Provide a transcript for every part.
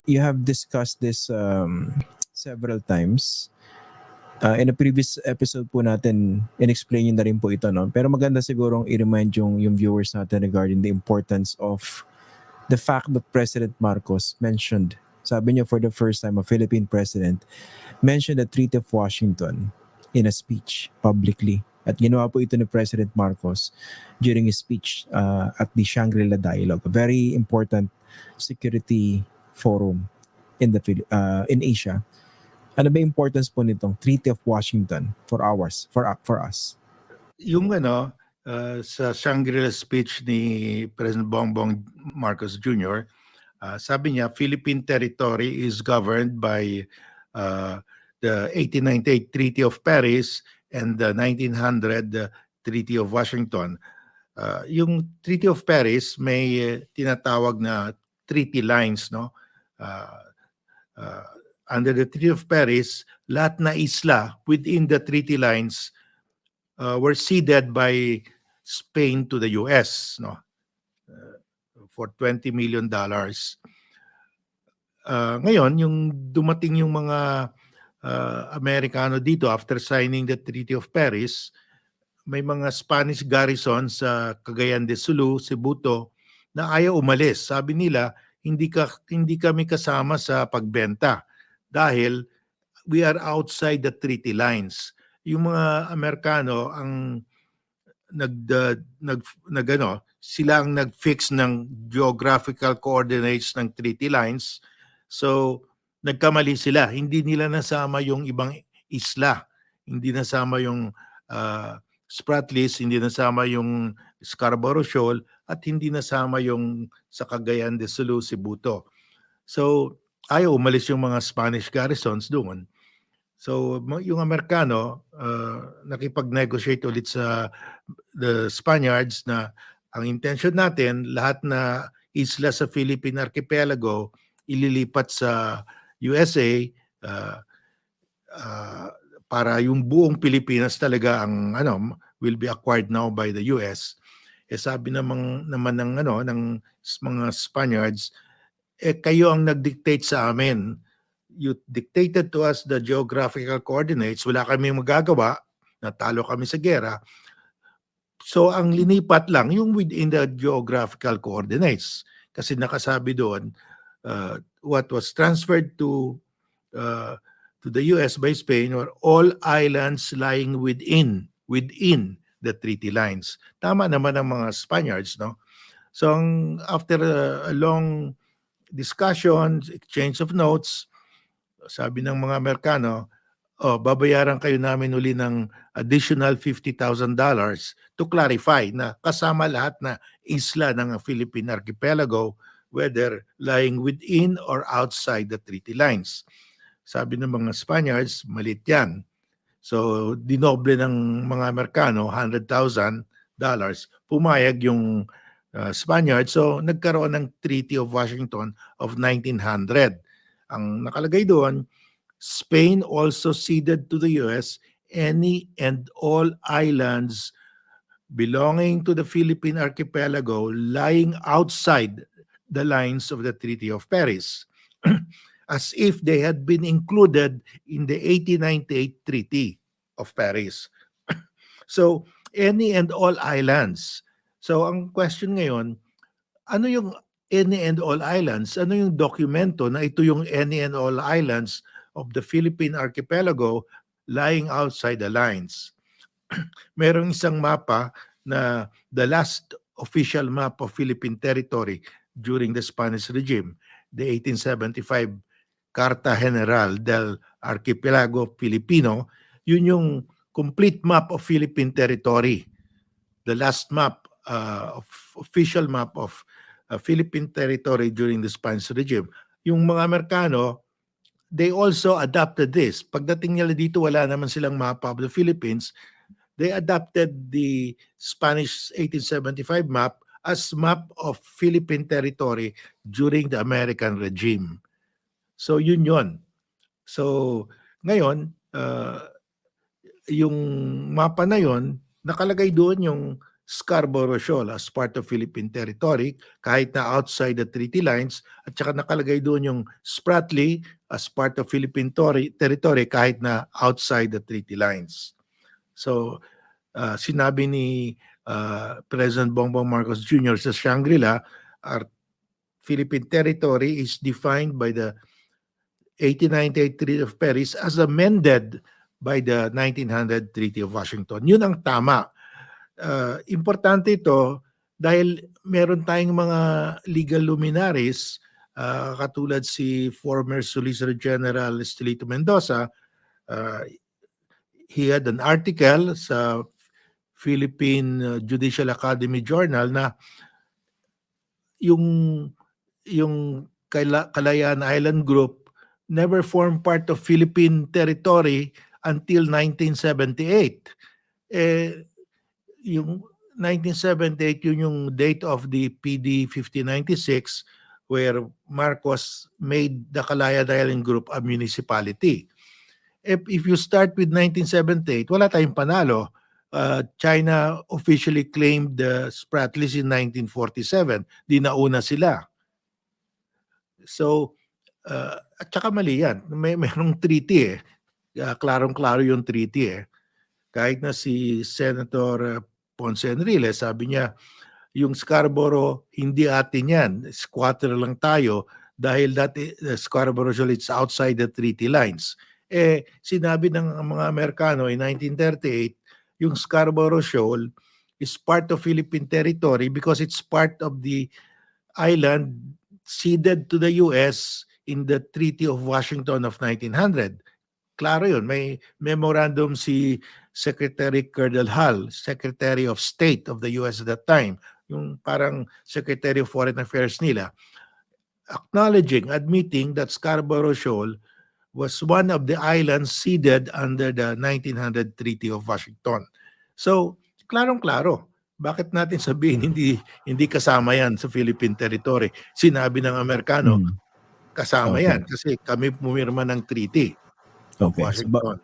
You have discussed this several times. In a previous episode po natin, in-explain nyo na rin po ito, no? Pero maganda sigurong i-remind yung viewers natin regarding the importance of the fact that President Marcos mentioned, sabi niyo for the first time, a Philippine president mentioned the Treaty of Washington in a speech publicly. At ginawa po ito ni President Marcos during his speech at the Shangri-La Dialogue, a very important security forum in Asia. Ano ba importance po nitong Treaty of Washington for us? Yung sa Shangri-La speech ni President Bongbong Marcos Jr., sabi niya, Philippine territory is governed by the 1898 Treaty of Paris and the 1900 Treaty of Washington. Yung Treaty of Paris may tinatawag na treaty lines, no? Under the Treaty of Paris, lahat na isla within the treaty lines were ceded by Spain to the US, no? For $20 million. Ngayon, yung dumating yung mga Amerikano dito after signing the Treaty of Paris, may mga Spanish garrison sa Cagayan de Sulu, Cebuto, na ayaw umalis. Sabi nila, hindi kami kasama sa pagbenta dahil we are outside the treaty lines. Yung mga Amerikano ang sila ang nag-fix ng geographical coordinates ng treaty lines. So nagkamali sila. Hindi nila nasama yung ibang isla. Hindi nasama yung Spratlys, hindi nasama yung Scarborough Shoal, at hindi nasama yung sa Cagayan de Sulu, Cebuto. So ayaw umalis yung mga Spanish garrisons doon. So yung Amerikano nakipag-negotiate ulit sa the Spaniards na ang intention natin, lahat na isla sa Philippine Archipelago ililipat sa USA para yung buong Pilipinas talaga ang will be acquired now by the US. Sabi naman ng mga Spaniards, kayo ang nag-dictate sa amin. You dictated to us the geographical coordinates. Wala kami magagawa. Natalo kami sa gera. So ang linipat lang yung within the geographical coordinates. Kasi nakasabi doon, what was transferred to the US by Spain were all islands lying within the treaty lines. Tama naman ang mga Spaniards, no? So after a long discussion, exchange of notes, sabi ng mga Amerikano, babayaran kayo namin uli ng additional $50,000 to clarify na kasama lahat na isla ng Philippine Archipelago, whether lying within or outside the treaty lines. Sabi ng mga Spaniards, malit yan. So, dinoble ng mga Amerikano, $100,000. Pumayag yung Spaniards. So, nagkaroon ng Treaty of Washington of 1900. Ang nakalagay doon, Spain also ceded to the US any and all islands belonging to the Philippine Archipelago lying outside the lines of the Treaty of Paris, as if they had been included in the 1898 Treaty of Paris. So, any and all islands. So, ang question ngayon, ano yung any and all islands? Ano yung dokumento na ito yung any and all islands of the Philippine Archipelago lying outside the lines? Merong isang mapa na the last official map of Philippine territory during the Spanish regime, the 1875 Carta General del Archipelago Filipino. Yun yung complete map of Philippine territory. The last map, official map of Philippine territory during the Spanish regime. Yung mga Amerikano, they also adopted this. Pagdating nila dito, wala naman silang mapa of the Philippines. They adopted the Spanish 1875 map as map of Philippine territory during the American regime. So yun yun. So ngayon, yung mapa na yun, nakalagay doon yung Scarborough Shoal as part of Philippine territory kahit na outside the treaty lines, at saka nakalagay doon yung Spratly as part of Philippine territory kahit na outside the treaty lines. So sinabi ni President Bongbong Marcos Jr. sa Shangri-La, our Philippine territory is defined by the 1898 Treaty of Paris as amended by the 1900 Treaty of Washington. Yun ang tama. Importante ito dahil meron tayong mga legal luminaries katulad si former Solicitor General Estelito Mendoza. He had an article sa Philippine Judicial Academy Journal na yung Kalayaan Island Group never formed part of Philippine territory until 1978. Yung 1978, yun yung date of the PD 5096 where Marcos made the Kalayaan Island Group a municipality. If you start with 1978, wala tayong panalo. China officially claimed the Spratlys in 1947. Di nauna sila. So, at saka mali yan. Mayroong treaty eh. Klarong-klaro yung treaty eh. Kahit na si Senator Ponce Enrile, sabi niya, yung Scarborough, hindi atin yan. Squatter lang tayo dahil the Scarborough Shoal, it's outside the treaty lines. Sinabi ng mga Amerikano in 1938, yung Scarborough Shoal is part of Philippine territory because it's part of the island ceded to the US in the Treaty of Washington of 1900. Klaro yun. May memorandum si Secretary Cordell Hull, Secretary of State of the US at that time, yung parang Secretary of Foreign Affairs nila, admitting that Scarborough Shoal was one of the islands ceded under the 1900 Treaty of Washington. So, klarong-klaro. Bakit natin sabihin hindi kasama yan sa Philippine territory? Sinabi ng Amerikano, kasama yan kasi kami pumirma ng Treaty of Washington.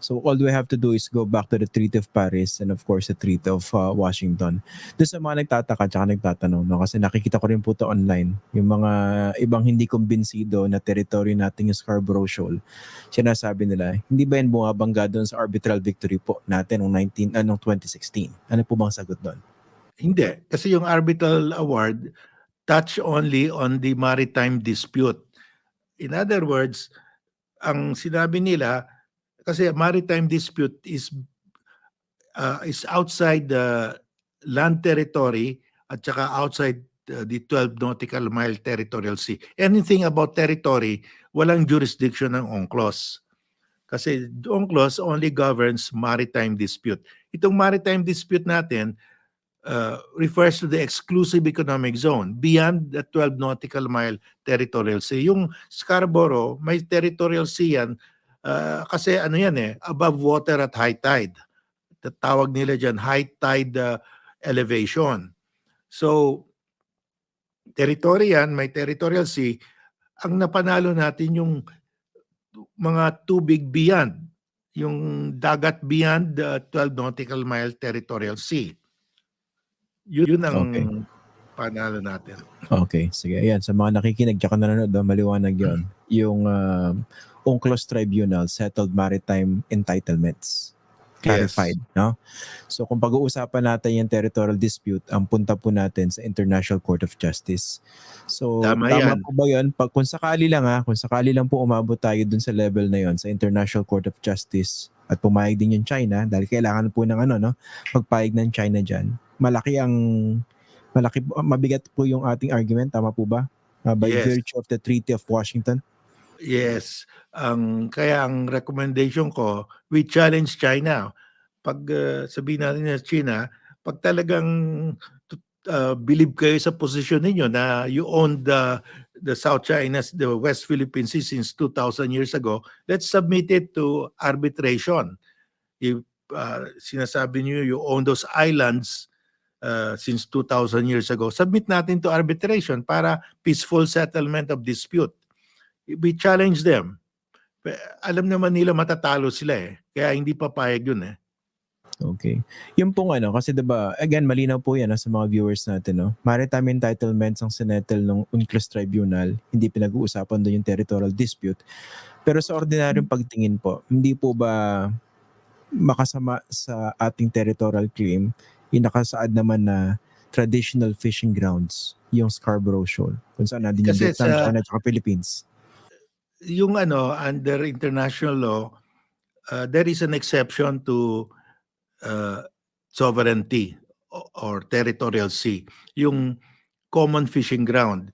So all we have to do is go back to the Treaty of Paris and of course the Treaty of Washington. Doon sa mga nagtataka at nagtatanong, no? Kasi nakikita ko rin po ito online, yung mga ibang hindi kumbinsido na territory natin yung Scarborough Shoal. Sinasabi nila, hindi ba yan bumabangga doon sa arbitral victory po natin noong 2016? Ano po bang sagot doon? Hindi. Kasi yung arbitral award touch only on the maritime dispute. In other words, ang sinabi nila, kasi maritime dispute is outside the land territory at saka outside the 12 nautical mile territorial sea. Anything about territory, walang jurisdiction ng UNCLOS. Kasi UNCLOS only governs maritime dispute. Itong maritime dispute natin refers to the exclusive economic zone beyond the 12 nautical mile territorial sea. Yung Scarborough, may territorial sea yan kasi ano yan above water at high tide. Tawag nila dyan high tide elevation. So, territory yan, may territorial sea. Ang napanalo natin yung mga tubig beyond, yung dagat beyond the 12 nautical mile territorial sea. Yun ang panalo natin. Okay, sige. Ayan, sa mga nakikinig, tsaka nanonood, maliwanag yun. Yung UNCLOS Tribunal Settled Maritime Entitlements. Clarified, yes. No? So kung pag-uusapan natin yung territorial dispute, ang punta po natin sa International Court of Justice. So tama po ba yun? Kung sakali lang po umabot tayo dun sa level na yun, sa International Court of Justice, at pumayag din yung China, dahil kailangan po ng pagpayag ng China dyan, mabigat po yung ating argument, tama po ba? By virtue of the Treaty of Washington? Yes. Kaya ang recommendation ko, we challenge China. Pag sabihin natin na China, pag talagang believe kayo sa posisyon ninyo na you own the South China, the West Philippine Sea since 2,000 years ago, let's submit it to arbitration. If sinasabi niyo you own those islands since 2,000 years ago, submit natin to arbitration para peaceful settlement of dispute. We challenge them. Alam naman nila matatalo sila kaya hindi papayag yun Okay. Yung pong ano, kasi 'di ba, again, malinaw po yan sa mga viewers natin, no? Maritime entitlements ang sinettle ng UNCLOS Tribunal, hindi pinag-uusapan doon yung territorial dispute. Pero sa ordinaryong pagtingin po, hindi po ba makasama sa ating territorial claim yung nakasaad naman na traditional fishing grounds, yung Scarborough Shoal, kung saan natin yung Kasi Vietnam, sa China, at Philippines. yung under international law, there is an exception to uh, sovereignty or territorial sea, yung common fishing ground.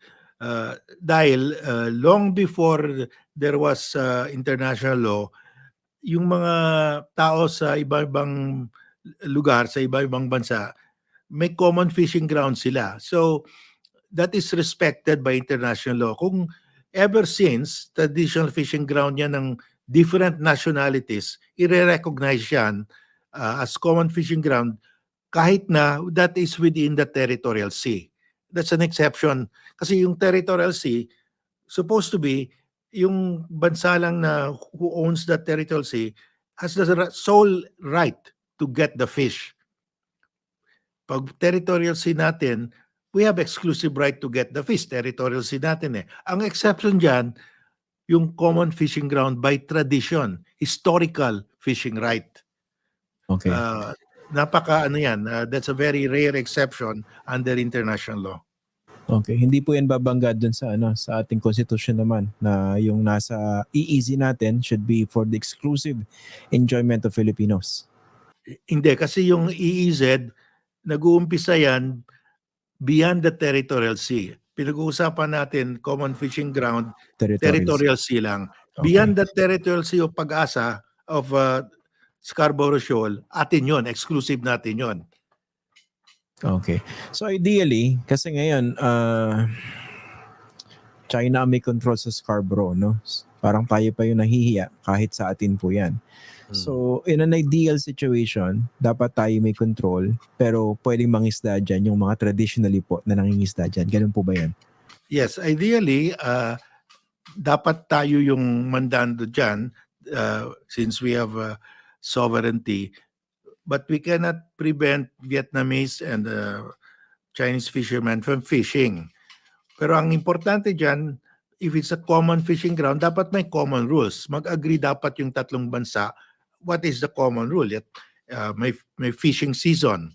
Dahil long before there was international law, yung mga tao sa iba-ibang lugar, sa iba-ibang bansa, may common fishing ground sila. So that is respected by international law. Kung ever since, traditional fishing ground yan ng different nationalities, i-recognize yan as common fishing ground kahit na that is within the territorial sea. That's an exception. Kasi yung territorial sea, supposed to be, yung bansa lang na who owns that territorial sea has the sole right to get the fish. Pag territorial sea natin, we have exclusive right to get the fish. Territorial sea natin eh. Ang exception dyan, yung common fishing ground by tradition, historical fishing right. Okay. That's a very rare exception under international law. Okay, hindi po yan babangga dun sa sa ating constitution naman na yung nasa EEZ natin should be for the exclusive enjoyment of Filipinos. Hindi, kasi yung EEZ, nag-uumpisa yan beyond the territorial sea. Pinag-uusapan natin common fishing ground, territorial sea lang. Okay. Beyond the territorial sea of Pag-asa of Scarborough Shoal, atin yun, exclusive natin yun. Okay. So ideally, kasi ngayon, China may control sa Scarborough, no? Parang tayo pa yung nahihiya kahit sa atin po yan. So, in an ideal situation, dapat tayo may control, pero pwedeng mangisda dyan yung mga traditionally po na nangingisda dyan. Ganun po ba yan? Yes, ideally, dapat tayo yung mandando dyan since we have sovereignty. But we cannot prevent Vietnamese and Chinese fishermen from fishing. Pero ang importante dyan, if it's a common fishing ground, dapat may common rules. Mag-agree dapat yung tatlong bansa what is the common rule. May fishing season,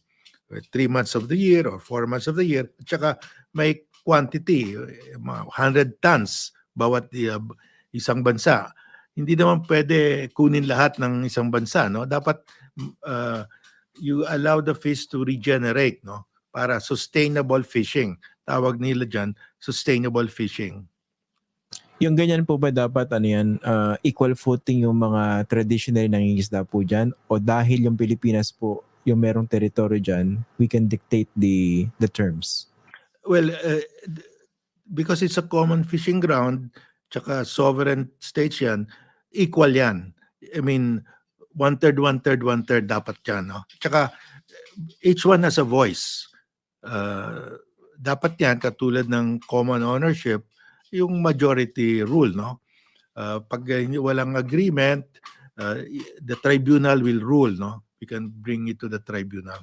3 months of the year or 4 months of the year. At saka may quantity, 100 tons bawat isang bansa. Hindi naman pwede kunin lahat ng isang bansa, no? Dapat you allow the fish to regenerate, no? Para sustainable fishing. Tawag nila dyan, sustainable fishing. Yung ganyan po ba dapat equal footing yung mga traditional nangingisda po dyan? O dahil yung Pilipinas po yung merong teritoryo dyan, we can dictate the terms? Well, because it's a common fishing ground, tsaka sovereign states yan, equal yan. I mean, 1/3, 1/3, 1/3 dapat yan. No? Tsaka each one has a voice. Dapat yan, katulad ng common ownership, yung majority rule. No? Pag walang agreement, the tribunal will rule. No? We can bring it to the tribunal.